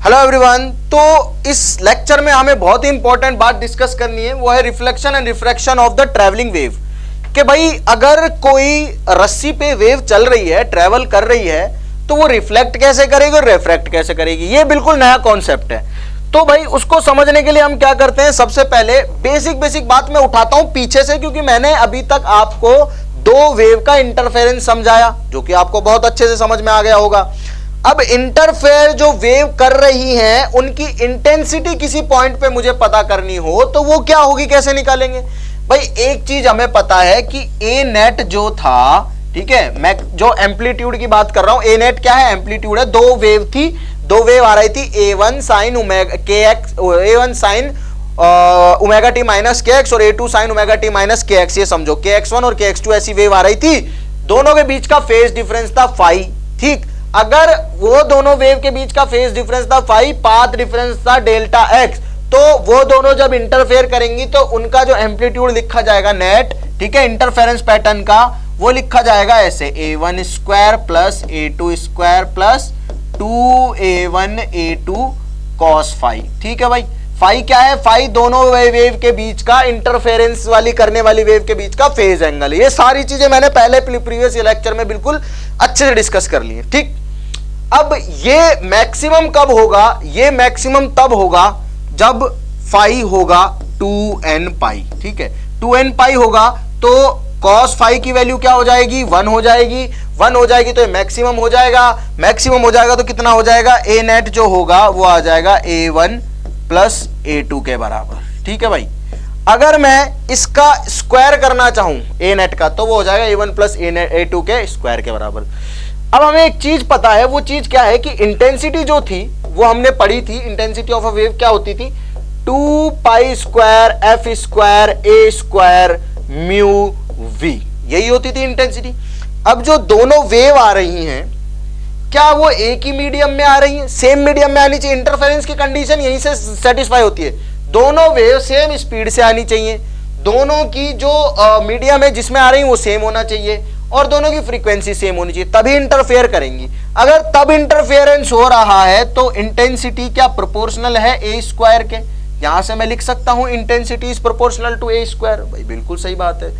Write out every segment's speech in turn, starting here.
Hello everyone. तो इस lecture में हमें बहुत ही इंपॉर्टेंट बात डिस्कस करनी है, वो है reflection and refraction of the travelling wave. कि भाई अगर कोई रस्सी पे वेव चल रही है, ट्रैवल कर रही है, तो वो रिफ्लेक्ट कैसे करेगी और रिफ्रैक्ट कैसे करेगी, ये बिल्कुल नया कॉन्सेप्ट है। तो भाई उसको समझने के लिए हम क्या करते हैं, सबसे पहले बेसिक बात मैं उठाता हूं पीछे से, क्योंकि मैंने अभी तक आपको दो वेव का इंटरफेरेंस समझाया जो कि आपको बहुत अच्छे से समझ में आ गया होगा। अब इंटरफेयर जो वेव कर रही हैं उनकी इंटेंसिटी किसी पॉइंट पे मुझे पता करनी हो तो वो क्या होगी, कैसे निकालेंगे। भाई एक चीज हमें पता है कि ए नेट जो था, ठीक है, मैं जो एम्पलीट्यूड की बात कर रहा हूं, ए नेट क्या है, एम्पलीट्यूड है। दो वेव थी, दो वेव आ रही थी, A1 साइन ओमेगा के x, A1 sine omega T minus के एक्स और A2 sine omega T minus के एक्स। ये समझो KX1 और KX2 ऐसी वेव आ रही थी, दोनों के बीच का फेज डिफरेंस था फाई। ठीक, अगर वो दोनों वेव के बीच का फेज डिफरेंस था फाई, पाथ डिफरेंस था डेल्टा एक्स, तो वो दोनों जब इंटरफेयर करेंगी तो उनका जो एम्पलीट्यूड लिखा जाएगा नेट, ठीक है, इंटरफेरेंस पैटर्न का, वो लिखा जाएगा ऐसे A1 square plus A2 square plus 2A1 A2 cos phi. ठीक है भाई, फाई क्या है, फाई दोनों वेव के बीच का, इंटरफेरेंस वाली करने वाली वेव के बीच का फेज एंगल है। ये सारी चीजें मैंने पहले प्रीवियस लेक्चर में बिल्कुल अच्छे से डिस्कस कर ली है। ठीक, अब ये मैक्सिमम कब होगा, ये मैक्सिमम तब होगा जब फाई होगा 2n पाई। ठीक है, 2n पाई होगा तो cos फाई की वैल्यू क्या हो जाएगी, 1 हो जाएगी। 1 हो जाएगी तो मैक्सिमम हो जाएगा, मैक्सिमम हो जाएगा तो कितना हो जाएगा, ए नेट जो होगा वो आ जाएगा A1 प्लस A2 के बराबर। ठीक है भाई, अगर मैं इसका स्क्वायर करना चाहूं ए नेट का तो वो हो जाएगा A1 प्लस A2 के स्क्वायर के बराबर। अब हमें एक चीज पता है, वो चीज क्या है कि इंटेंसिटी जो थी वो हमने पढ़ी थी, इंटेंसिटी ऑफ अ वेव क्या होती थी, 2 pi square F square A square mu V, यही होती थी इंटेंसिटी। अब जो दोनों वेव आ रही हैं, क्या वो एक ही मीडियम में आ रही हैं, सेम मीडियम में आनी चाहिए, इंटरफेरेंस की कंडीशन यहीं से सेटिस्फाई होती है। दोनों वेव सेम स्पीड से आनी चाहिए, दोनों की जो मीडियम है जिसमें आ रही है वो सेम होना चाहिए और दोनों की फ्रीक्वेंसी सेम होनी चाहिए, तभी इंटरफेयर करेंगी। अगर तब इंटरफेरेंस हो रहा है तो इंटेंसिटी क्या प्रोपोर्शनल है ए स्क्वायर के, यहां से मैं लिख सकता हूं intensity is proportional to A square. भाई बिल्कुल सही बात है,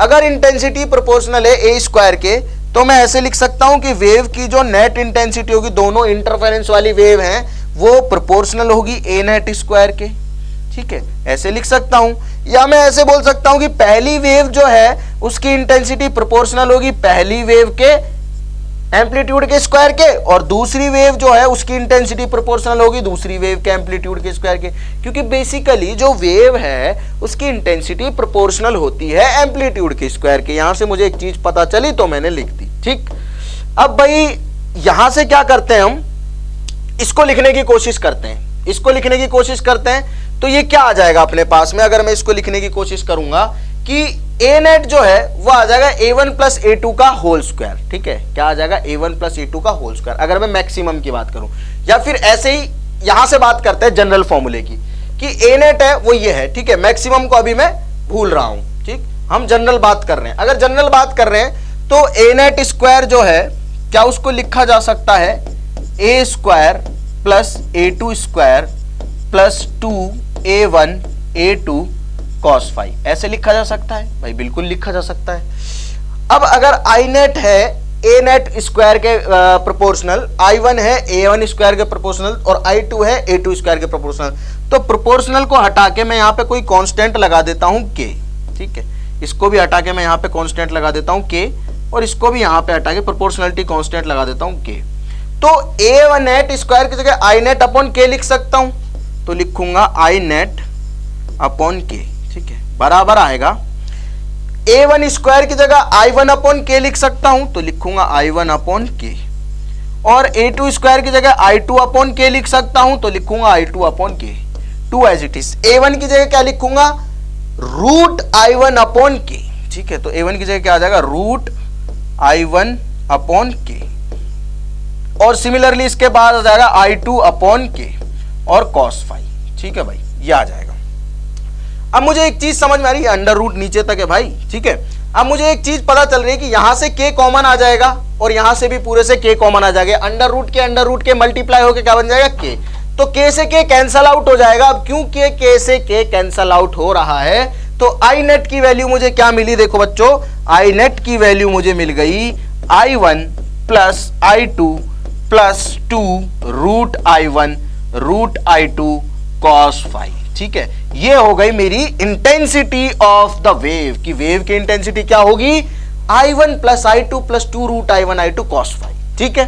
अगर इंटेंसिटी प्रोपोर्शनल है ए स्क्वायर के तो मैं ऐसे लिख सकता हूं कि वेव की जो नेट इंटेंसिटी होगी, दोनों इंटरफेरेंस वाली वेव हैं, वो प्रोपोर्शनल होगी ए नेट स्क्वायर के। ठीक है, ऐसे लिख सकता हूं, या मैं ऐसे बोल सकता हूं कि पहली वेव जो है उसकी इंटेंसिटी प्रोपोर्शनल होगी पहली वेव के एम्पलीट्यूड के स्क्वायर के, और दूसरी वेव जो है उसकी इंटेंसिटी प्रोपोर्शनल होगी दूसरी वेव के एम्पलीट्यूड के स्क्वायर के, क्योंकि बेसिकली जो वेव है उसकी इंटेंसिटी प्रोपोर्शनल होती है एम्पलीट्यूड के स्क्वायर के। यहां से मुझे एक चीज पता चली तो मैंने लिख दी। ठीक, अब भाई यहां से क्या करते हैं, हम इसको लिखने की कोशिश करते हैं, इसको लिखने की कोशिश करते हैं तो ये क्या आ जाएगा अपने पास में, अगर मैं इसको लिखने की कोशिश करूंगा कि ए नेट जो है वो आ जाएगा A1 प्लस A2 का होल स्क्वायर। ठीक है, क्या आ जाएगा, A1 प्लस A2 का होल स्क्वायर, अगर मैं मैक्सिमम की बात करूं, या फिर ऐसे ही यहां से बात करते हैं जनरल फॉर्मूले की कि ए नेट है वो ये है। ठीक है, मैक्सिमम को अभी मैं भूल रहा हूं। ठीक, हम जनरल बात कर रहे हैं, अगर जनरल बात कर रहे हैं तो ए नेट स्क्वायर जो है क्या उसको लिखा जा सकता है A square plus A2 square plus 2A1 A2 cos phi, ऐसे लिखा जा सकता है। भाई बिल्कुल लिखा जा सकता है। अब अगर आई नेट है ए नेट स्क्वायर के प्रोपोर्शनल, I1 है A1 स्क्वायर के प्रोपोर्शनल और I2 है A2 स्क्वायर के प्रोपोर्शनल, तो प्रोपोर्शनल को हटा के मैं यहाँ पे कोई कांस्टेंट लगा देता हूँ K। ठीक है, इसको भी हटा के मैं यहाँ पे कांस्टेंट लगा देता हूँ K, और इसको भी यहाँ पे हटा के प्रोपोर्शनलिटी कांस्टेंट लगा देता हूँ K। तो A1 नेट स्क्वायर की जगह I नेट अपॉन K लिख सकता हूँ, तो लिखूंगा I नेट अपॉन K। ठीक है, बराबर आएगा A1 स्क्वायर की जगह I1 अपॉन K लिख सकता हूं, तो लिखूंगा I1 अपॉन K, और A2 स्क्वायर की जगह I2 अपॉन K लिख सकता हूं, तो लिखूंगा I2 upon K। 2 as it is. A1 की जगह क्या लिखूंगा, रूट I1 अपॉन K। ठीक है, तो A1 की जगह क्या आ जाएगा, रूट I1 अपॉन K, और सिमिलरली इसके बाद आ जाएगा I2 अपॉन K और cos फाई। ठीक है भाई, ये आ जाएगा। अब मुझे एक चीज समझ में आ रही है, अंडर रूट नीचे तक है भाई। ठीक है, अब मुझे एक चीज पता चल रही है कि यहां से K कॉमन आ जाएगा और यहां से भी पूरे से K कॉमन आ जाएगा। अंडर रूट के मल्टीप्लाई होकर क्या बन जाएगा, K। तो k से k कैंसल आउट हो जाएगा। अब क्यों k से k कैंसल आउट हो रहा है तो आई नेट की वैल्यू मुझे क्या मिली, देखो बच्चों, आई नेट की वैल्यू मुझे मिल गई i1 plus i2 plus 2 root i1 root i2 cos phi। ठीक है, ये हो गई मेरी इंटेंसिटी ऑफ द वेव की वेव की इंटेंसिटी क्या होगी, i1 plus i2 plus 2 root i1 i2 cos phi। ठीक है,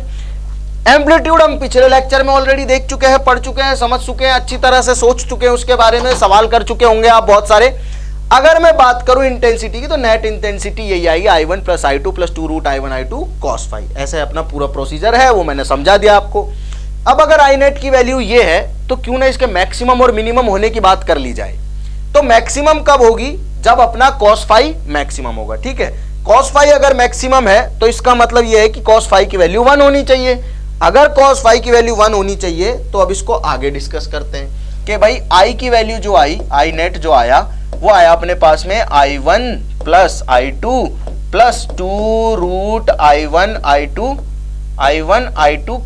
एम्पलीट्यूड हम पिछले लेक्चर में ऑलरेडी देख चुके हैं, पढ़ चुके हैं, समझ चुके हैं, अच्छी तरह से सोच चुके हैं, उसके बारे में सवाल कर चुके होंगे आप बहुत सारे। अगर मैं बात करूं इंटेंसिटी की तो नेट इंटेंसिटी यही आएगी i1 plus i2 plus 2 root i1 i2 cos phi। ऐसे अपना पूरा प्रोसीजर है, वो मैंने समझा दिया आपको। अब अगर आई नेट की वैल्यू ये है तो क्यों ना इसके मैक्सिमम और मिनिमम होने की बात कर ली जाए। तो मैक्सिमम कब होगी, जब अपना cos phi मैक्सिमम होगा। ठीक है, cos phi अगर मैक्सिमम है तो इसका मतलब यह है कि cos phi की वैल्यू 1 होनी चाहिए। अगर cos phi की वैल्यू 1 होनी चाहिए तो अब इसको आगे डिस्कस करते हैं कि भाई i की वैल्यू जो आई, आई नेट जो आया वो आया अपने पास में i1 plus i2 plus 2 root i1 i2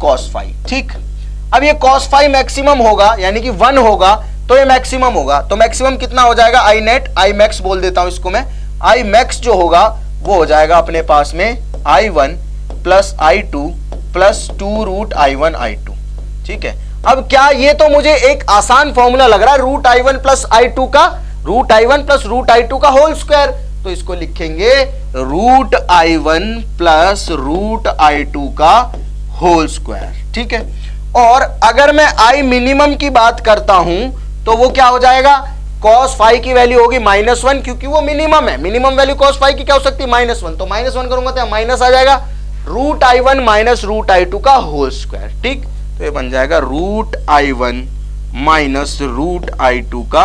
cos phi। ठीक, अब ये cos phi मैक्सिमम होगा यानी कि 1 होगा तो ये मैक्सिमम होगा। तो मैक्सिमम कितना हो जाएगा, आई नेट, आई मैक्स बोल देता हूं इसको मैं, आई मैक्स जो होगा वो हो जाएगा अपने पास में i1 plus i2 plus 2 root i1 i2। ठीक है, अब क्या ये तो मुझे एक आसान फॉर्मूला लग रहा है रूट i1 प्लस i2 का, root i1 plus root i2 का होल स्क्वायर, तो इसको लिखेंगे root i1 plus root i2 का होल स्क्वायर। ठीक है, और अगर मैं आई मिनिमम की बात करता हूं तो वो क्या हो जाएगा, cos phi की वैल्यू होगी -1 क्योंकि वो मिनिमम है। मिनिमम वैल्यू cos phi की क्या हो सकती है, -1, तो -1 करूंगा तो माइनस आ जाएगा, root i1 minus root i2 का होल स्क्वायर। ठीक, तो ये बन जाएगा root i1 minus root i2 का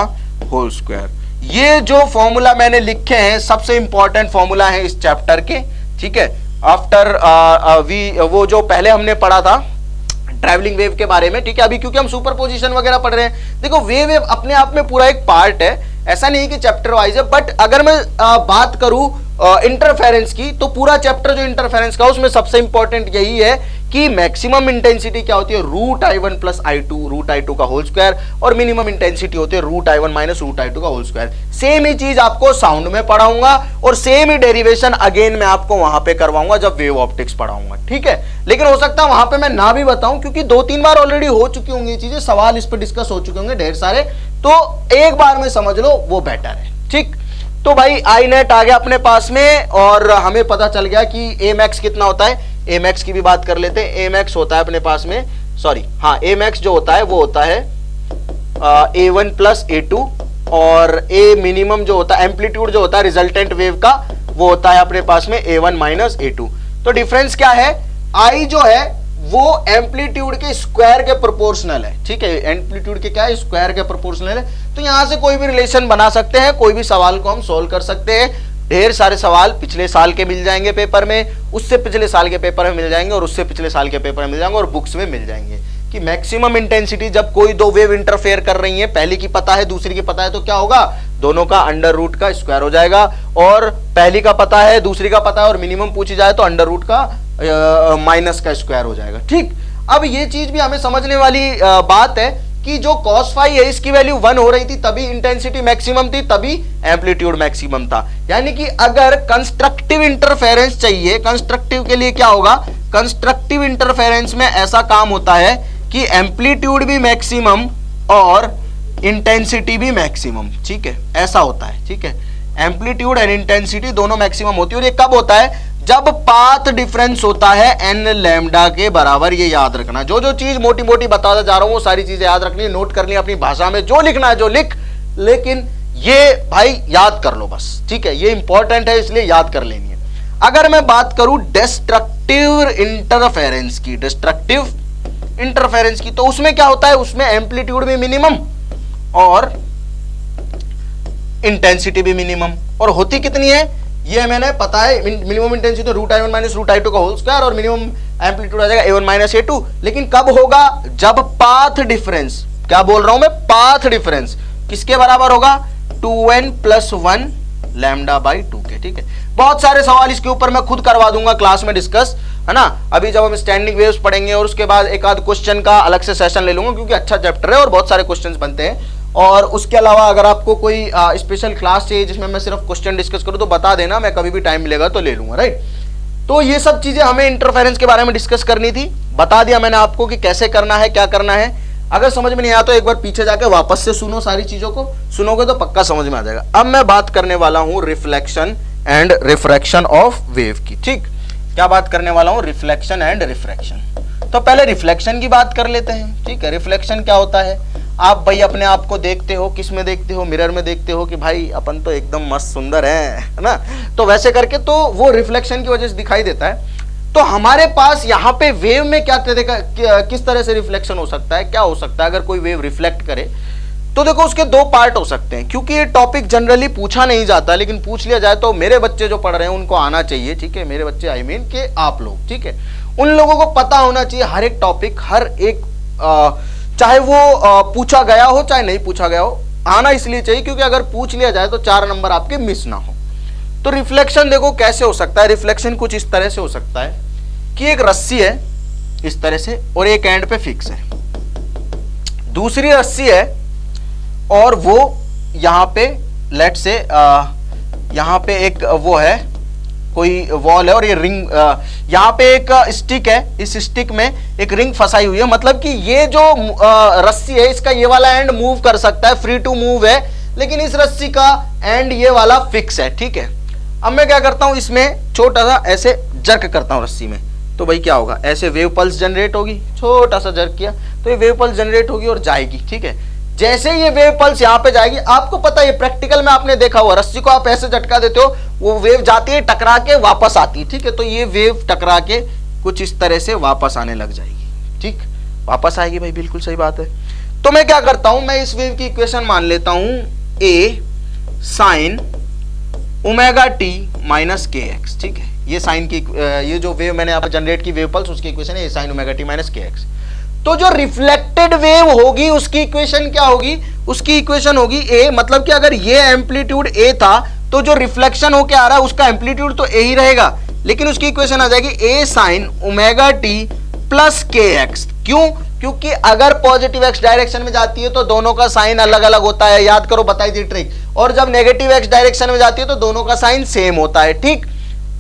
होल स्क्वायर। ये जो फॉर्मूला मैंने लिखे हैं सबसे इंपॉर्टेंट फॉर्मूला है इस चैप्टर के। ठीक है, आफ्टर वो जो पहले हमने पढ़ा था ट्रैवलिंग वेव के बारे में। ठीक है, अभी क्योंकि हम सुपरपोजिशन वगैरह पढ़ रहे हैं, देखो वेव अपने आप में पूरा एक पार्ट है, ऐसा नहीं कि चैप्टर वाइज है। बट अगर मैं बात करूं इंटरफेरेंस की तो पूरा चैप्टर जो इंटरफेरेंस का उसमें सबसे इंपॉर्टेंट यही है कि मैक्सिमम इंटेंसिटी क्या होती है, root i1 plus i2 root i2 का होल स्क्वायर, और मिनिमम इंटेंसिटी होती है root i1 minus root i2 का होल स्क्वायर। सेम ही चीज आपको साउंड में पढ़ाऊंगा और सेम ही डेरिवेशन अगेन मैं आपको वहां पे करवाऊंगा जब वेव ऑप्टिक्स पढ़ाऊंगा। ठीक है, लेकिन हो सकता है वहां पे मैं ना भी बताऊं क्योंकि 2-3 बार ऑलरेडी हो चुकी होंगी ये चीजें, सवाल इस पर डिस्कस हो चुके होंगे ढेर सारे, तो एक बार में समझ लो वो बेटर है। ठीक, तो भाई आई नेट आ गया अपने पास में और हमें पता चल गया कि ए मैक्स कितना होता है। ए मैक्स की भी बात कर लेते हैं। ए मैक्स होता है अपने पास में, सॉरी हाँ, ए मैक्स जो होता है वो होता है A1 प्लस A2, और ए मिनिमम जो होता है, एम्पलीट्यूड जो होता है रिजल्टेंट वेव का, वो होता है अपने पास में A1 माइनस A2। तो डिफरेंस क्या है, आई जो है वो एम्पलीट्यूड के स्क्वायर के प्रोपोर्शनल है। ठीक है, एम्पलीट्यूड के क्या है, स्क्वायर के प्रोपोर्शनल है। तो यहां से कोई भी रिलेशन बना सकते हैं, कोई भी सवाल को हम सोल्व कर सकते हैं। ढेर सारे सवाल पिछले साल के मिल जाएंगे पेपर में, उससे पिछले साल के पेपर में मिल जाएंगे, और उससे पिछले साल के पेपर में मिल जाएंगे, और बुक्स में मिल जाएंगे कि मैक्सिमम इंटेंसिटी जब कोई दो वेव इंटरफेयर कर रही है, पहली की पता है दूसरी की पता है, तो क्या होगा, दोनों का अंडर रूट का स्क्वायर हो जाएगा। और पहली का पता है दूसरी का पता है और मिनिमम पूछी जाए तो अंडर रूट का माइनस का स्क्वायर हो जाएगा। ठीक, अब ये चीज भी हमें समझने वाली बात है कि जो cos phi है इसकी वैल्यू 1 हो रही थी तभी इंटेंसिटी मैक्सिमम थी, तभी एम्पलीट्यूड मैक्सिमम था। यानी कि अगर कंस्ट्रक्टिव इंटरफेरेंस चाहिए, कंस्ट्रक्टिव के लिए क्या होगा, कंस्ट्रक्टिव इंटरफेरेंस में ऐसा काम होता है कि एम्पलीट्यूड भी मैक्सिमम और इंटेंसिटी भी मैक्सिमम। ठीक है, ऐसा होता है। ठीक है, एम्पलीट्यूड एंड इंटेंसिटी दोनों मैक्सिमम होती है, और ये कब होता है, जब पाथ डिफरेंस होता है n लैम्डा के बराबर। ये याद रखना, जो जो चीज मोटी मोटी बताता जा रहा हूं वो सारी चीजें याद रखनी है, नोट करनी है अपनी भाषा में, जो लिखना है जो लिख, लेकिन ये भाई याद कर लो बस। ठीक है, ये इंपॉर्टेंट है इसलिए याद कर लेनी है। अगर मैं बात करूं डिस्ट्रक्टिव इंटरफेरेंस की, डिस्ट्रक्टिव इंटरफेरेंस की, तो उसमें क्या होता है, उसमें एम्पलीट्यूड भी मिनिमम और इंटेंसिटी भी मिनिमम, और होती कितनी है ये मैंने पता है, minimum intensity root i1 minus root i2 का होल स्क्वायर, और मिनिमम एम्पलीट्यूड आ जाएगा A1 माइनस A2। लेकिन कब होगा, जब पाथ डिफरेंस, क्या बोल रहा हूं मैं, पाथ डिफरेंस किसके बराबर होगा, 2n प्लस 1 लैम्डा बाई 2 के। ठीक है, बहुत सारे सवाल इसके ऊपर मैं खुद करवा दूंगा क्लास में डिस्कस, है ना। अभी जब हम स्टैंडिंग वेव्स पढ़ेंगे और उसके बाद एक आध क्वेश्चन का अलग से सेशन ले लूंगा, क्योंकि अच्छा चैप्टर है और बहुत सारे क्वेश्चंस बनते हैं। और उसके अलावा अगर आपको कोई स्पेशल क्लास चाहिए जिसमें मैं सिर्फ क्वेश्चन डिस्कस करूं तो बता देना, मैं कभी भी टाइम मिलेगा तो ले लूंगा, राइट। तो ये सब चीजें हमें इंटरफेरेंस के बारे में डिस्कस करनी थी, बता दिया मैंने आपको कि कैसे करना है, क्या करना है। अगर समझ में नहीं आया तो एक बार पीछे जाके वापस से सुनो, सारी चीजों को सुनोगे तो पक्का समझ में आ जाएगा। अब मैं बात करने वाला हूं reflection and refraction of wave की, ठीक। क्या बात करने वाला हूं? Reflection and refraction. तो पहले रिफ्लेक्शन की बात कर लेते हैं, ठीक है। रिफ्लेक्शन क्या होता है? आप भाई अपने आप को देखते हो, किस में देखते हो? मिरर में देखते हो कि भाई अपन तो एकदम मस्त सुंदर है ना। तो वैसे करके तो वो रिफ्लेक्शन की वजह से दिखाई देता है। तो हमारे पास यहाँ पे वेव में क्या किस तरह से रिफ्लेक्शन हो सकता है, क्या हो सकता है अगर कोई वेव रिफ्लेक्ट करे? तो देखो उसके दो पार्ट हो सकते हैं, क्योंकि ये टॉपिक जनरली पूछा नहीं जाता, लेकिन पूछ लिया जाए तो मेरे बच्चे जो पढ़ रहे हैं उनको आना चाहिए, ठीक है। मेरे बच्चे आई मीन के आप लोग, ठीक है, उन लोगों को पता होना चाहिए हर एक टॉपिक, हर एक चाहे वो पूछा गया हो चाहे नहीं पूछा गया हो, आना इसलिए चाहिए क्योंकि अगर पूछ लिया जाए तो 4 नंबर आपके मिस ना हो। तो रिफ्लेक्शन देखो कैसे हो सकता है। रिफ्लेक्शन कुछ इस तरह से हो सकता है कि एक रस्सी है इस तरह से और एक एंड पे फिक्स है, दूसरी रस्सी है और वो यहां पे लेट से यहां पे एक वो है, कोई वॉल है और ये रिंग, यहां पे एक स्टिक है, इस स्टिक में एक रिंग फंसाई हुई है। मतलब कि ये जो रस्सी है इसका ये वाला एंड मूव कर सकता है, फ्री टू मूव है, लेकिन इस रस्सी का एंड ये वाला फिक्स है, ठीक है। अब मैं क्या करता हूं, इसमें छोटा सा ऐसे जर्क करता हूं रस्सी में, तो भाई क्या होगा, ऐसे वेव पल्स जनरेट होगी। छोटा सा जर्क किया तो ये वेव पल्स जनरेट होगी और जाएगी, ठीक है। जैसे ये वेव पल्स यहां पे जाएगी, आपको पता है प्रैक्टिकल में आपने देखा हुआ, रस्सी को आप ऐसे झटका देते हो, वो वेव जाती है टकरा के वापस आती है, ठीक है। तो ये वेव टकरा के कुछ इस तरह से वापस आने लग जाएगी, ठीक, वापस आएगी भाई, बिल्कुल सही बात है। तो मैं क्या करता हूं, मैं इस वेव की इक्वेशन मान लेता हूं ए साइन ओमेगा टी माइनस के एक्स, ठीक है। ये साइन की ये जो वेव मैंने यहाँ जनरेट की वेव पल्स, उसकी इक्वेशन है ए साइन ओमेगा टी माइनस के एक्स। तो जो रिफ्लेक्टेड वेव होगी उसकी इक्वेशन क्या होगी? उसकी इक्वेशन होगी ए, मतलब कि अगर ये एम्पलीट्यूड ए था तो जो रिफ्लेक्शन होके आ रहा है उसका एम्पलीट्यूड तो ए ही रहेगा, लेकिन उसकी इक्वेशन आ जाएगी ए साइन ओमेगा टी प्लस के एक्स। क्यों? क्योंकि अगर पॉजिटिव एक्स डायरेक्शन में जाती है तो दोनों का साइन अलग अलग होता है, याद करो, बताई थी ट्रिक। और जब नेगेटिव एक्स डायरेक्शन में जाती है तो दोनों का साइन सेम होता है, ठीक।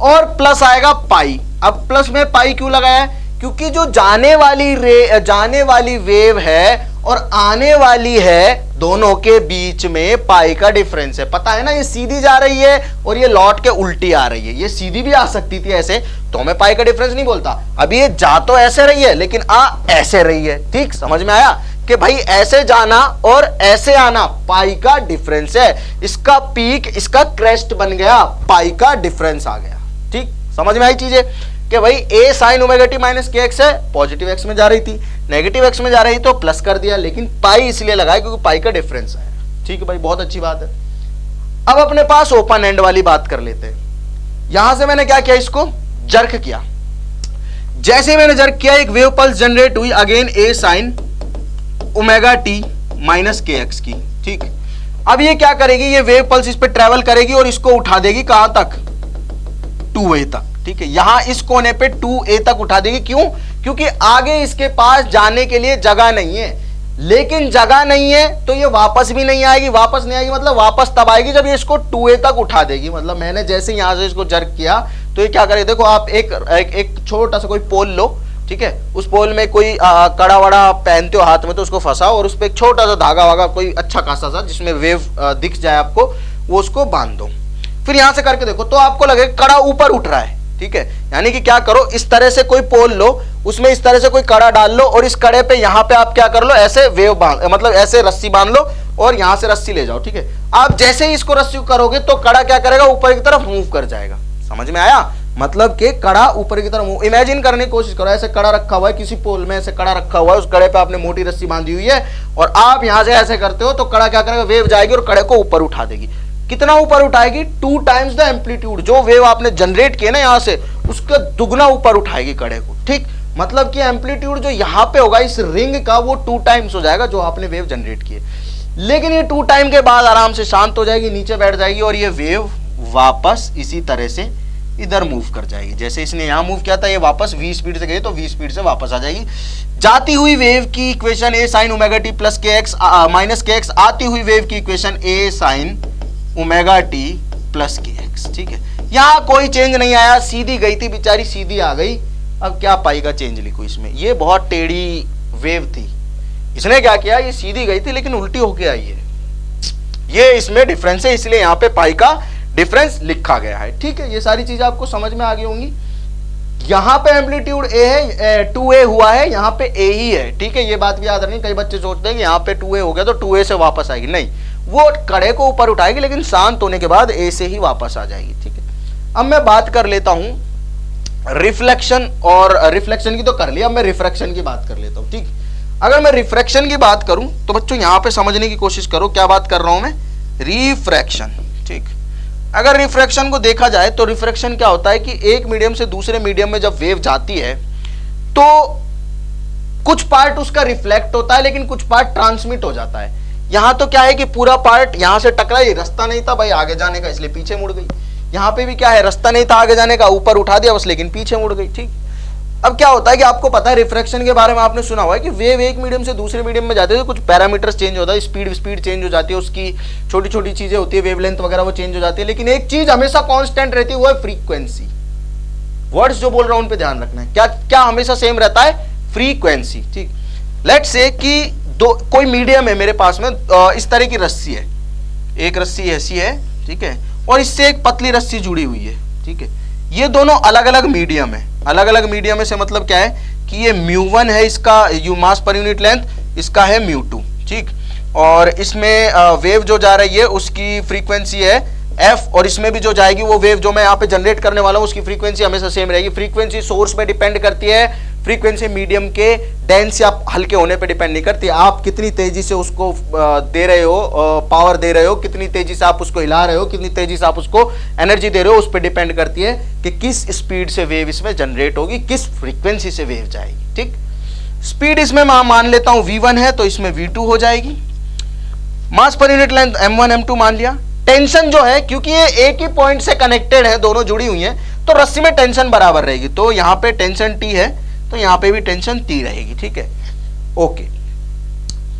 और प्लस आएगा पाई। अब प्लस में पाई क्यों लगाया है? क्योंकि जो जाने वाली वेव है और आने वाली है, दोनों के बीच में पाई का डिफरेंस है। पता है ना, ये सीधी जा रही है और ये लौट के उल्टी आ रही है। ये सीधी भी आ सकती थी ऐसे, तो मैं पाई का डिफरेंस नहीं बोलता। अभी ये जा तो ऐसे रही है लेकिन आ ऐसे रही है, ठीक, समझ में आया कि भाई ऐसे जाना और ऐसे आना पाई का डिफरेंस है। इसका पीक, इसका क्रेस्ट बन गया, पाई का डिफरेंस आ गया, ठीक, समझ में आई चीजें कि भाई ए साइन ओमेगा टी माइनस के एक्स है, पॉजिटिव एक्स में जा रही थी, नेगेटिव एक्स में जा रही तो प्लस कर दिया, लेकिन पाई इसलिए लगाया क्योंकि पाई का डिफरेंस है, ठीक है भाई, बहुत अच्छी बात है। अब अपने पास ओपन एंड वाली बात कर लेते हैं। यहां से मैंने क्या किया, इसको जर्क किया। जैसे ही मैंने जर्क किया एक वेव पल्स जनरेट हुई, अगेन ए साइन ओमेगा टी माइनस के एक्स की, ठीक। अब ये क्या करेगी, ये वेव पल्स इस पे ट्रेवल करेगी और इसको उठा देगी कहां तक, 2a तक, ठीक है। यहां इस कोने पे 2a तक उठा देगी। क्यों? क्योंकि आगे इसके पास जाने के लिए जगह नहीं है, लेकिन जगह नहीं है तो ये वापस भी नहीं आएगी। वापस नहीं आएगी मतलब वापस तब आएगी जब ये इसको 2a तक उठा देगी। मतलब मैंने जैसे यहां से इसको जर्क किया तो ये क्या करेगी, देखो आप एक छोटा सा कोई पोल लो, ठीक है, उस पोल में कोई कड़ा वड़ा पहनते हो हाथ में तो उसको फंसाओ और उस पर एक छोटा सा धागा वागा कोई अच्छा खासा सा जिसमें वेव दिख जाए आपको, वो उसको बांध दो। फिर यहां से करके देखो तो आपको लगेगा कड़ा ऊपर उठ रहा है, ठीक है। यानी कि क्या करो, इस तरह से कोई पोल लो, उसमें इस तरह से कोई कड़ा डाल लो और इस कड़े पे यहां पे आप क्या कर लो, ऐसे वेव बांध, मतलब ऐसे रस्सी बांध लो और यहां से रस्सी ले जाओ, ठीक है। आप जैसे ही इसको रस्सी करोगे तो कड़ा क्या करेगा, ऊपर की तरफ मूव कर जाएगा। समझ में आया? मतलब कि कड़ा ऊपर की तरफ मूव। इमेजिन करने की कोशिश करो, ऐसे कड़ा रखा हुआ है किसी पोल में, ऐसे कड़ा रखा हुआ है, उस कड़े पे आपने मोटी रस्सी बांधी हुई है और आप यहां से ऐसे करते हो तो कड़ा क्या करेगा, वेव जाएगी और कड़े को ऊपर उठा देगी। कितना ऊपर उठाएगी, 2 टाइम्स द एम्पलीट्यूड। जो वेव आपने जनरेट किया ना यहां से, उसका दुगना ऊपर उठाएगी कड़े को, ठीक। मतलब कि एम्पलीट्यूड जो यहां पे होगा इस रिंग का, वो 2 टाइम्स हो जाएगा जो आपने वेव जनरेट किए। लेकिन ये 2 टाइम के बाद आराम से शांत हो जाएगी, नीचे बैठ जाएगी और ये वेव वापस इसी तरह से इधर मूव कर जाएगी। जैसे इसने यहां मूव किया था, ये वापस v स्पीड से गई तो v स्पीड से वापस आ जाएगी। जाती हुई वेव की equation a sin omega t plus के एक्स माइनस के एक्स, आती हुई वेव की equation a sin omega t plus के एक्स। ठीक है, यहां कोई चेंज नहीं आया, सीधी गई थी बेचारी, सीधी आ गई। अब क्या पाई का चेंज लिखो इसमें, ये बहुत टेढ़ी वेव थी, इसने क्या किया, ये सीधी गई थी लेकिन उल्टी होके आई है, ये इसमें डिफरेंस है, इसलिए यहां पे पाई का डिफरेंस लिखा गया है। ठीक है, ये सारी चीजें आपको समझ में आ गई होंगी। यहां पे एम्पलीट्यूड ए है, 2a हुआ है, यहां पे a ही है। ठीक है, ये बात भी याद रखनी, कई बच्चे सोचते हैं कि यहां पे 2a हो गया तो 2a से वापस आएगी, नहीं, वो कड़े को ऊपर उठाएगी लेकिन शांत होने के बाद a से ही वापस आ जाएगी। ठीक है, अब मैं बात कर लेता हूं रिफ्लेक्शन, और रिफ्लेक्शन की तो कर लिया, अब मैं रिफ्रैक्शन की बात कर लेता हूं। ठीक, अगर मैं रिफ्रैक्शन की बात करूं तो बच्चों यहां पे समझने की कोशिश करो, क्या बात कर रहा हूं मैं, रिफ्रैक्शन। ठीक, अगर रिफ्रैक्शन को देखा जाए तो रिफ्रैक्शन क्या होता है कि एक मीडियम से दूसरे मीडियम में जब वेव जाती है तो कुछ पार्ट उसका रिफ्लेक्ट होता है लेकिन कुछ पार्ट ट्रांसमिट हो जाता है। यहां तो क्या है कि पूरा पार्ट यहां से टकरा, ये रास्ता नहीं था भाई आगे जाने का इसलिए पीछे मुड़ गई। यहां पे भी क्या है, रास्ता नहीं था आगे जाने का, ऊपर उठा दिया बस लेकिन पीछे मुड़ गई। ठीक, अब क्या होता है कि आपको पता है रिफ्रैक्शन के बारे में आपने सुना हुआ है कि वेव एक मीडियम से दूसरे मीडियम में जाते हैं तो कुछ पैरामीटर्स चेंज होता है, स्पीड चेंज हो जाती है, उसकी छोटी छोटी चीजें होती है, वेवलेंथ वगैरह वो चेंज हो जाती है, लेकिन एक चीज हमेशा कांस्टेंट रहती है, वो है फ्रीक्वेंसी। वर्ड्स जो बोल रहा हूं उन पे ध्यान रखना है, क्या क्या हमेशा सेम रहता है, फ्रीक्वेंसी। ठीक, लेट्स से कि कोई मीडियम है मेरे पास में, इस तरह की रस्सी है, एक रस्सी ऐसी है, ठीक है, और इससे एक पतली रस्सी जुड़ी हुई है। ठीक है, ये दोनों अलग अलग मीडियम है, अलग अलग मीडियम है से मतलब क्या है कि ये μ1 है इसका you mass per unit length, इसका है μ2। ठीक, और इसमें वेव जो जा रही है उसकी फ्रीक्वेंसी है f, और इसमें भी जो जाएगी वो वेव जो मैं यहाँ पे जनरेट करने वाला हूँ उसकी फ्रीक्वेंसी हमेशा सेम रहेगी। फ्रीक्वेंसी सोर्स पे डिपेंड करती है, फ्रीक्वेंसी मीडियम के डेंस या हल्के होने पे डिपेंड नहीं करती, आप कितनी तेजी से उसको दे रहे हो, पावर दे रहे हो, कितनी तेजी से आप उसको हिला रहे हो, कितनी तेजी से आप उसको एनर्जी दे रहे हो, उस पर डिपेंड करती है कि किस स्पीड से वेव इसमें जनरेट होगी, किस फ्रीक्वेंसी से वेव जाएगी। ठीक, स्पीड इसमें मान लेता हूं v1 है तो इसमें v2 हो जाएगी। मास per unit length m1 m2 मान लिया। टेंशन जो है, क्योंकि ये एक ही पॉइंट से कनेक्टेड है, दोनों जुड़ी हुई हैं, तो रस्सी में टेंशन बराबर रहेगी, तो यहां पे टेंशन T है तो यहां पे भी टेंशन T रहेगी। ठीक है, ओके,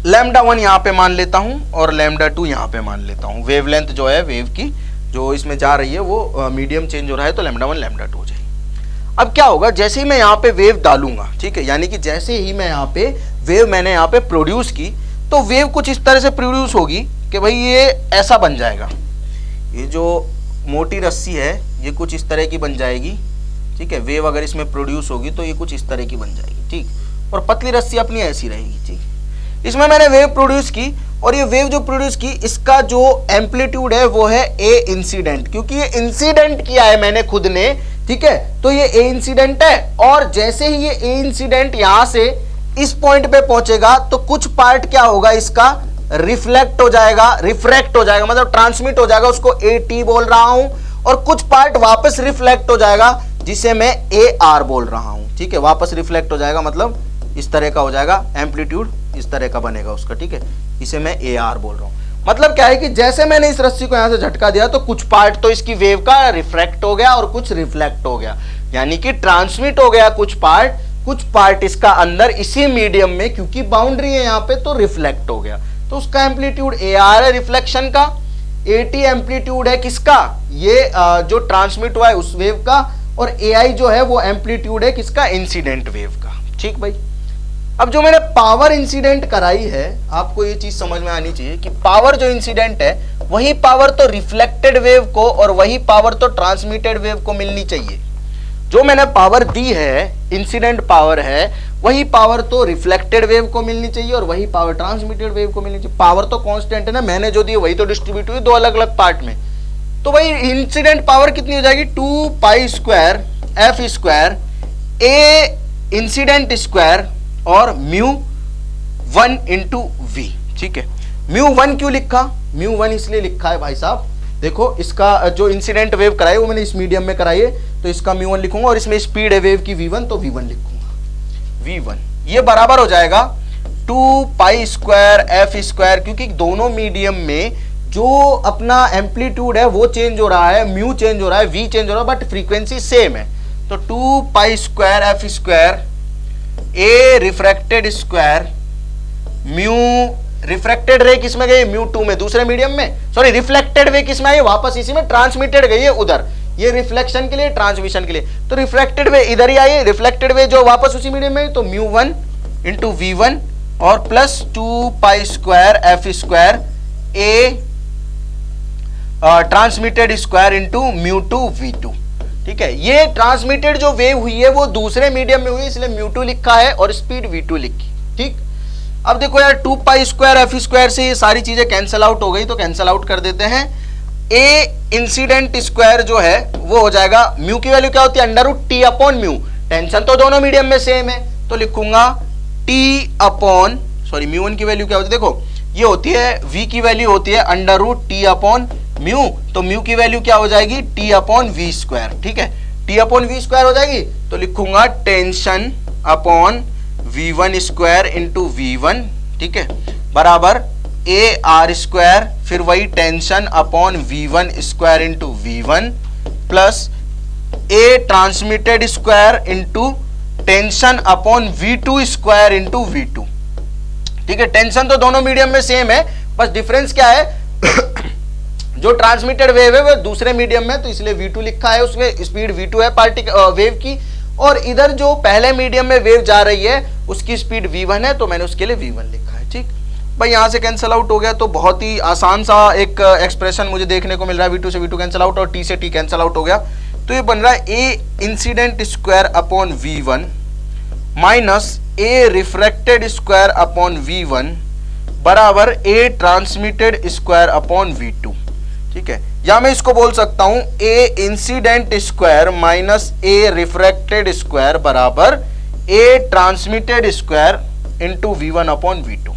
λ1 यहां पे मान लेता हूं और λ2 यहां पे मान लेता हूं। वेवलेंथ जो है वेव की जो इसमें जा रही है वो मीडियम चेंज हो रहा है तो λ1 λ2 हो जाएगी। अब क्या होगा, जैसे ही मैं यहाँ पे वेव डालूंगा, ठीक है, यानी कि जैसे ही मैं यहाँ पे वेव मैंने यहाँ पे प्रोड्यूस की तो वेव कुछ इस तरह से प्रोड्यूस होगी कि भाई ये ऐसा बन जाएगा, ये जो मोटी रस्सी है ये कुछ इस तरह की बन जाएगी। ठीक है, वेव अगर इसमें प्रोड्यूस होगी तो ये कुछ इस तरह की बन जाएगी। ठीक, और पतली रस्सी अपनी ऐसी रहेगी। ठीक, इसमें मैंने वेव प्रोड्यूस की और ये वेव जो प्रोड्यूस की इसका जो एम्पलीट्यूड है वो है ए इंसिडेंट, क्योंकि ये इंसिडेंट किया है मैंने खुद ने। ठीक है, तो ये ए इंसिडेंट है, और जैसे ही ये ए इंसिडेंट यहां से इस पॉइंट पे पहुंचेगा तो कुछ पार्ट क्या होगा, इसका रिफ्लेक्ट हो जाएगा, रिफ्रैक्ट हो जाएगा, मतलब ट्रांसमिट हो जाएगा, उसको ए टी बोल रहा हूं, और कुछ पार्ट वापस रिफ्लेक्ट हो जाएगा जिसे मैं ए आर बोल रहा हूं। ठीक है, वापस रिफ्लेक्ट हो जाएगा मतलब इस तरह का हो जाएगा, एम्पलीट्यूड इस तरह का बनेगा उसका। ठीक है, इसे मैं ए आर बोल रहा हूं। मतलब क्या है कि जैसे मैंने इस रस्सी को यहां से झटका दिया तो कुछ पार्ट तो इसकी वेव का रिफ्रैक्ट हो गया और कुछ रिफ्लेक्ट हो गया, यानी कि ट्रांसमिट हो गया कुछ पार्ट इसका अंदर इसी मीडियम में, क्योंकि बाउंड्री है यहाँ पे तो रिफ्लेक्ट हो गया, तो उसका एम्पलीट्यूड ए आर है रिफ्लेक्शन का, ए टी एम्पलीट्यूड है किसका, ये जो ट्रांसमिट हुआ है उस वेव का, और ए आई जो है वो एम्पलीट्यूड है किसका, इंसिडेंट वेव का। ठीक भाई, अब जो मैंने पावर इंसिडेंट कराई है, आपको ये चीज समझ में आनी चाहिए कि पावर जो इंसिडेंट है वही पावर तो रिफ्लेक्टेड वेव को और वही पावर तो ट्रांसमिटेड वेव को मिलनी चाहिए। जो मैंने पावर दी है, इंसिडेंट पावर है, वही पावर तो रिफ्लेक्टेड वेव को मिलनी चाहिए और वही पावर ट्रांसमिटेड वेव को मिलनी चाहिए। पावर तो कांस्टेंट है ना, मैंने जो दी वही तो डिस्ट्रीब्यूट हुई दो अलग अलग पार्ट में, तो वही इंसिडेंट पावर कितनी हो जाएगी, 2 पाई स्क्वायर एफ स्क्वायर ए इंसिडेंट स्क्वायर और μ1 इंटू वी। ठीक है, μ1 क्यों लिखा, μ1 इसलिए लिखा है भाई साहब, देखो इसका जो इंसिडेंट वेव कराई वो मैंने इस मीडियम में कराई है तो इसका μ1 लिखूंगा, और इसमें स्पीड है वेव की v1 तो v1 लिखूंगा, v1 ये बराबर हो जाएगा 2 पाई स्क्वायर एफ स्क्वायर, क्योंकि दोनों मीडियम में जो अपना एम्पलीट्यूड है वो चेंज हो रहा है, म्यू चेंज हो रहा है, वी चेंज हो रहा है, बट फ्रीक्वेंसी सेम है। तो 2 pi square F square A refracted square mu, refracted ray किस में गई, म्यू 2 में, दूसरे मीडियम में, सॉरी रिफ्लेक्टेड वे किस में आई, वापस इसी में, ट्रांसमिटेड गई है उधर, ये रिफ्लेक्शन के लिए, ट्रांसमिशन के लिए, तो रिफ्लेक्टेड वे इधर ही आई, रिफ्लेक्टेड वे जो वापस उसी मीडियम में, तो म्यू 1 इंटू V1 और plus 2 pi square F square A transmitted square into mu 2 V2। ठीक है, ये ट्रांसमिटेड जो वेव हुई है वो दूसरे मीडियम में हुई, इसलिए म्यू 2 लिखा है और स्पीड V2 लिखी। ठीक, अब देखो यार 2 पाई स्क्वायर एफ स्क्वायर से ये सारी चीजें कैंसिल आउट हो गई, तो कैंसिल आउट कर देते हैं। ए इंसिडेंट स्क्वायर जो है वो हो जाएगा, म्यू की वैल्यू क्या होती है, under root T upon mu, tension तो दोनों मीडियम में सेम है, तो लिखूंगा टी अपॉन, सॉरी म्यू 1 की वैल्यू क्या होती है, देखो ये होती है, वी की वैल्यू होती है under root T upon mu, तो म्यू की वैल्यू क्या हो जाएगी, टी अपॉन वी स्क्वायर। ठीक है, टी अपॉन वी स्क्वायर हो जाएगी, तो लिखूंगा tension upon V1 square into V1, ठीक है, बराबर ए आर स्क्वायर, फिर वही tension upon V1 square into V1 plus A transmitted square into tension upon V2 square into V2। ठीक है, टेंशन तो दोनों मीडियम में सेम है, बस डिफरेंस क्या है जो ट्रांसमिटेड वेव है वो दूसरे मीडियम में, तो इसलिए V2 लिखा है, उसमें स्पीड V2 है पार्टिकल वेव की, और इधर जो पहले मीडियम में वेव जा रही है उसकी स्पीड V1 है, तो मैंने उसके लिए V1 लिखा है। ठीक भाई, यहां से कैंसिल आउट हो गया, तो बहुत ही आसान सा एक एक्सप्रेशन मुझे देखने को मिल रहा है, V2 से V2 कैंसिल आउट और T से T कैंसिल आउट हो गया, तो ये बन रहा है A incident square upon V1 minus A refracted square upon V1 बराबर A transmitted square upon V2। ठीक है, या मैं इसको बोल सकता हूं A incident square minus A refracted square बराबर A transmitted square into V1 upon V2,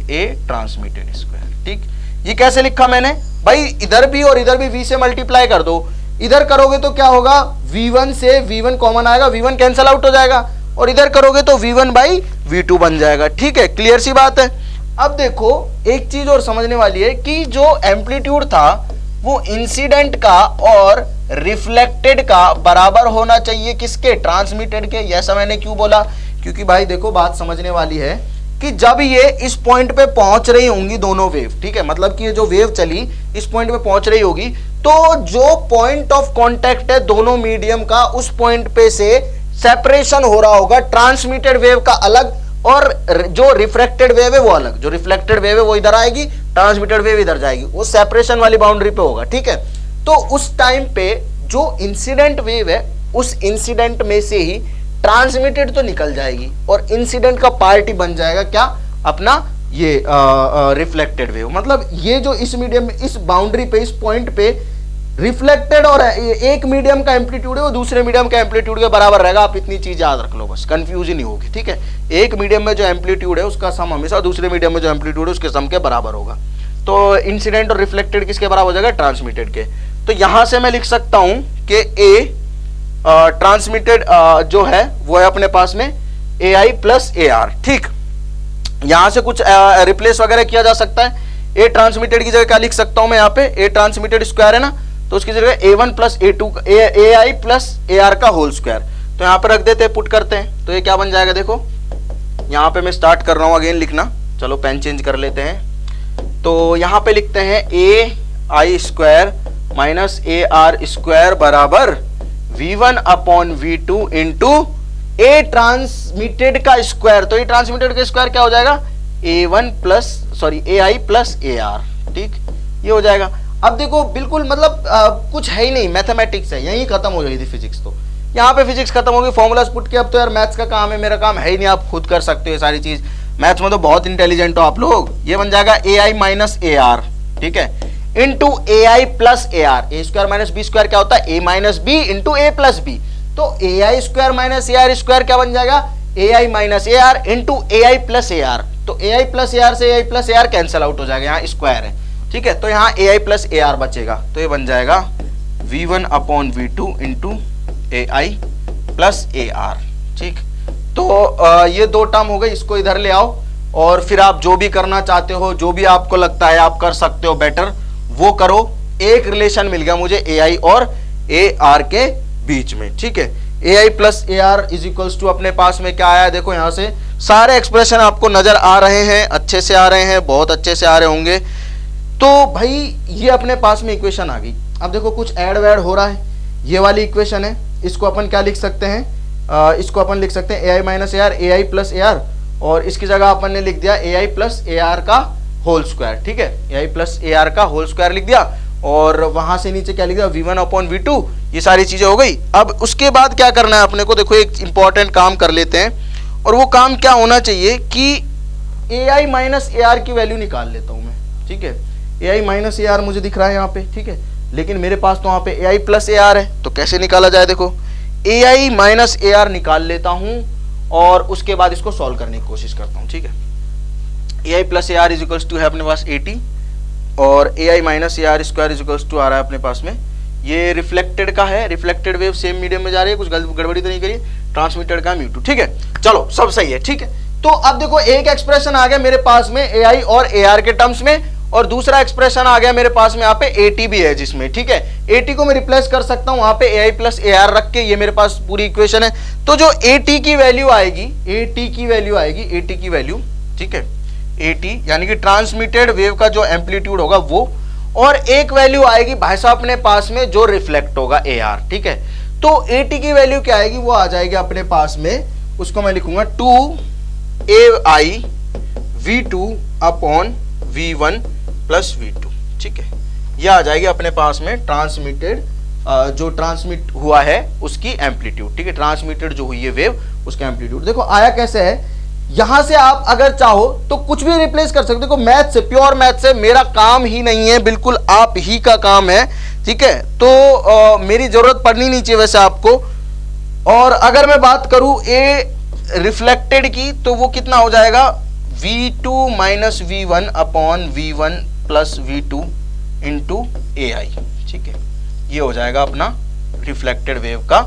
A transmitted square. ठीक, ये कैसे लिखा मैंने भाई, इधर भी और इधर भी V से मल्टीप्लाई कर दो, इधर करोगे तो क्या होगा, V1 से V1 कॉमन आएगा, V1 कैंसिल आउट हो जाएगा, और इधर करोगे तो V1 बाई V2 बन जाएगा। ठीक है, क्लियर सी बात है। अब देखो एक चीज और समझने वाली है कि जो एम्पलीट्यूड था वो इंसिडेंट का और रिफ्लेक्टेड का बराबर होना चाहिए, किसके, ट्रांसमिटेड के। ऐसा मैंने क्यों बोला, क्योंकि भाई देखो बात समझने वाली है कि जब ये इस पॉइंट पे पहुंच रही होंगी दोनों वेव, ठीक है, मतलब कि ये जो वेव चली इस पॉइंट पे पहुंच रही होगी, तो जो पॉइंट ऑफ कांटेक्ट है दोनों मीडियम का, उस पॉइंट पे से सेपरेशन हो रहा होगा, ट्रांसमिटेड वेव का अलग और जो रिफ्लेक्टेड वेव है वो अलग। जो रिफ्लेक्टेड वेव है वो इधर आएगी, ट्रांसमिटेड वेव इधर जाएगी, वो सेपरेशन वाली बाउंड्री पे होगा। ठीक है, तो उस टाइम पे जो इंसिडेंट वेव है उस इंसिडेंट में से ही ट्रांसमिटेड तो निकल जाएगी और इंसिडेंट का पार्ट ही बन जाएगा क्या, अपना ये रिफ्लेक्टेड वेव। मतलब ये जो इस मीडियम में, इस बाउंड्री पे, इस पॉइंट पे रिफ्लेक्टेड और एक मीडियम का एम्पलीट्यूड है वो दूसरे मीडियम का एम्पलीट्यूड के बराबर रहेगा। आप इतनी चीज याद रख लो, बस कंफ्यूज नहीं होगी। ठीक है, एक मीडियम में जो एम्पलीट्यूड है उसका सम हमेशा दूसरे मीडियम में जो एम्पलीट्यूड है उसके सम के बराबर होगा। तो इंसिडेंट और रिफ्लेक्टेड किसके बराबर हो जाएगा, ट्रांसमिटेड के। तो यहां से मैं लिख सकता हूं कि ए ट्रांसमिटेड जो है वो है अपने पास में ए आई प्लस ए आर। ठीक, यहां से कुछ रिप्लेस वगैरह किया जा सकता है। ए ट्रांसमिटेड की जगह क्या लिख सकता हूं मैं, यहाँ पे ए ट्रांसमिटेड स्क्वायर है ना, तो उसकी जगह A1 plus A2 A I plus A R का होल स्क्वायर, तो यहाँ पे रख देते हैं, पुट करते हैं, तो ये क्या बन जाएगा, देखो यहाँ पे मैं स्टार्ट कर रहा हूँ अगेन लिखना, चलो पेन चेंज कर लेते हैं। तो यहाँ पे लिखते हैं A I square minus A R square बराबर V1 upon V2 into A transmitted का स्क्वायर। तो ये ट्रांसमिटेड का स्क्वायर क्या हो जाएगा, A1 plus sorry A I plus A R. ठीक, ये हो जाएगा। अब देखो बिल्कुल मतलब कुछ है ही नहीं, मैथमेटिक्स है, यहीं खत्म हो गई थी फिजिक्स। तो यहाँ पे फिजिक्स खत्म होगी, फॉर्मूलाज पुट के, अब तो यार मैथ्स का काम है, मेरा काम है ही नहीं, आप खुद कर सकते हो ये सारी चीज। मैथ्स में तो बहुत इंटेलिजेंट हो आप लोग। ये बन जाएगा A I minus A R, ठीक है, into A I plus A R. A square minus B square क्या होता है, A minus B into A plus B. तो A I square minus A R square क्या बन जाएगा, A I minus A R into A I plus A R. तो A I plus A R से A I plus A R cancel out हो जाएगा, यहाँ square है। ठीक है, तो यहाँ ए आई प्लस ए आर बचेगा, तो ये बन जाएगा V1 upon V2 into A I plus A R. ठीक, तो ये दो टर्म हो गई, इसको इधर ले आओ और फिर आप जो भी करना चाहते हो, जो भी आपको लगता है आप कर सकते हो बेटर, वो करो। एक रिलेशन मिल गया मुझे ए आई और ए आर के बीच में, ठीक है। A I plus A R is equals to अपने पास में क्या आया, देखो यहां से सारे एक्सप्रेशन आपको नजर आ रहे हैं, अच्छे से आ रहे हैं, बहुत अच्छे से आ रहे होंगे। तो भाई ये अपने पास में इक्वेशन आ गई। अब देखो कुछ ऐड वैड हो रहा है, ये वाली इक्वेशन है, इसको अपन क्या लिख सकते हैं, इसको अपन लिख सकते हैं A I minus A R, A I plus A R, और इसकी जगह अपन ने लिख दिया A I plus A R का होल स्क्वायर, ठीक है। A I plus A R का होल स्क्वायर लिख दिया, और वहां से नीचे क्या लिख दिया, V1 अपॉन V2, ये सारी चीजें हो गई। अब उसके बाद क्या करना है अपने को, देखो एक इंपॉर्टेंट काम कर लेते हैं, और वो काम क्या होना चाहिए कि ए आई माइनस ए आर की वैल्यू निकाल लेता हूं मैं, ठीक है। A I minus A are मुझे दिख रहा है यहाँ पे, ठीक है, लेकिन मेरे पास तो वहां पे ए आई प्लस ए आर है, तो कैसे निकाला जाए, देखो ए आई माइनस ए आर निकाल लेता हूं, और उसके बाद इसको सॉल्व करने की कोशिश करता हूं, ठीक है। A I plus A R is equals to है अपने पास 80, और A I minus A R square is equals to आ रहा है अपने पास में, ये रिफ्लेक्टेड का है, रिफ्लेक्टेड वेव सेम मीडियम में जा रही है, कुछ गड़बड़ी तो नहीं करिए, ट्रांसमिटेड का म्यू2, ठीक है। चलो सब सही है, ठीक है। तो अब देखो एक एक्सप्रेशन आ गया मेरे पास में ए आई और ए आर के टर्म्स में, और दूसरा एक्सप्रेशन आ गया मेरे पास में यहाँ पे ए टी भी है जिसमें, ठीक है। ए टी को मैं रिप्लेस कर सकता हूं वहां पे ए आई प्लस ए आर रख के, ये मेरे पास पूरी इक्वेशन है। तो जो ए टी की वैल्यू आएगी, ए टी की वैल्यू आएगी, ए टी की वैल्यू, ठीक है, ए टी यानी कि ट्रांसमिटेड वेव का जो एम्पलीट्यूड होगा वो, और एक वैल्यू आएगी भाई साहब अपने पास में जो रिफ्लेक्ट होगा ए आर, ठीक है। तो ए टी की वैल्यू क्या आएगी, वो आ जाएगी अपने पास में, उसको मैं लिखूंगा 2 ए आई V2 upon V1 plus V2, ठीक है। यह आ जाएगी अपने पास में ट्रांसमिटेड, जो ट्रांसमिट हुआ है उसकी एम्पलीट्यूड, ठीक है, ट्रांसमिटेड जो हुई है वेव उसका एम्पलीट्यूड। देखो आया कैसे है, यहां से आप अगर चाहो तो कुछ भी रिप्लेस कर सकते हो, देखो मैथ से, प्योर मैथ से, मेरा काम ही नहीं है, बिल्कुल आप ही का काम है, ठीक है। तो मेरी जरूरत पड़नी नहीं चाहिए वैसे आपको। और अगर मैं बात करूं ए रिफ्लेक्टेड की, तो वो कितना हो जाएगा, V2 minus V1 upon V1 plus V2 into A I, ठीक है। ये हो जाएगा अपना रिफ्लेक्टेड वेव का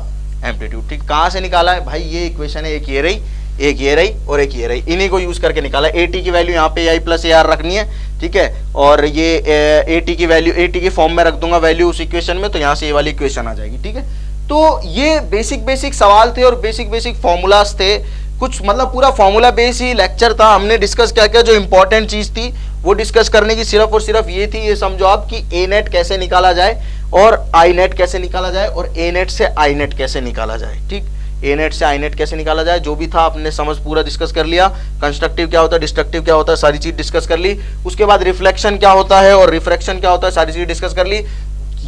एम्पलीट्यूड, ठीक। कहां से निकाला है भाई, ये इक्वेशन है, एक ये रही, एक ये रही, और एक ये रही, इन्हीं को यूज करके निकाला। ए टी की वैल्यू यहाँ पे ए आई प्लस ए आर रखनी है, ठीक है, और ये ए टी की वैल्यू ए टी के फॉर्म में रख दूंगा वैल्यू उस इक्वेशन में, तो यहाँ से ये वाली इक्वेशन आ जाएगी, ठीक है। तो ये बेसिक सवाल थे और बेसिक फॉर्मूलाज थे, कुछ मतलब पूरा फॉर्मूला बेस ही लेक्चर था। हमने डिस्कस क्या किया, जो इंपॉर्टेंट चीज थी वो डिस्कस करने की सिर्फ और सिर्फ ये थी, ये समझो आप कि ए नेट कैसे निकाला जाए और आई नेट कैसे निकाला जाए और ए नेट से आई नेट कैसे निकाला जाए, ठीक। ए नेट से आई नेट कैसे निकाला जाए, जो भी था आपने समझ पूरा डिस्कस कर लिया। कंस्ट्रक्टिव क्या होता है, डिस्ट्रक्टिव क्या होता है, सारी चीज डिस्कस कर ली। उसके बाद रिफ्लेक्शन क्या होता है और रिफ्रैक्शन क्या होता है, सारी चीज डिस्कस कर ली।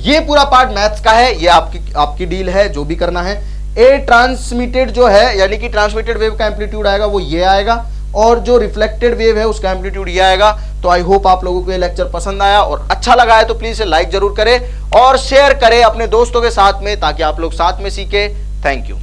ये पूरा पार्ट मैथ्स का है, ये आपकी डील है, जो भी करना है। ए ट्रांसमिटेड जो है, यानी कि ट्रांसमिटेड वेव का एम्पलीट्यूड आएगा वो ये आएगा, और जो रिफ्लेक्टेड वेव है उसका एम्पलीट्यूड ये आएगा। तो आई होप आप लोगों को ये लेक्चर पसंद आया, और अच्छा लगा है तो प्लीज इसे लाइक जरूर करें और शेयर करें अपने दोस्तों के साथ में, ताकि आप लोग साथ में सीखें। Thank you.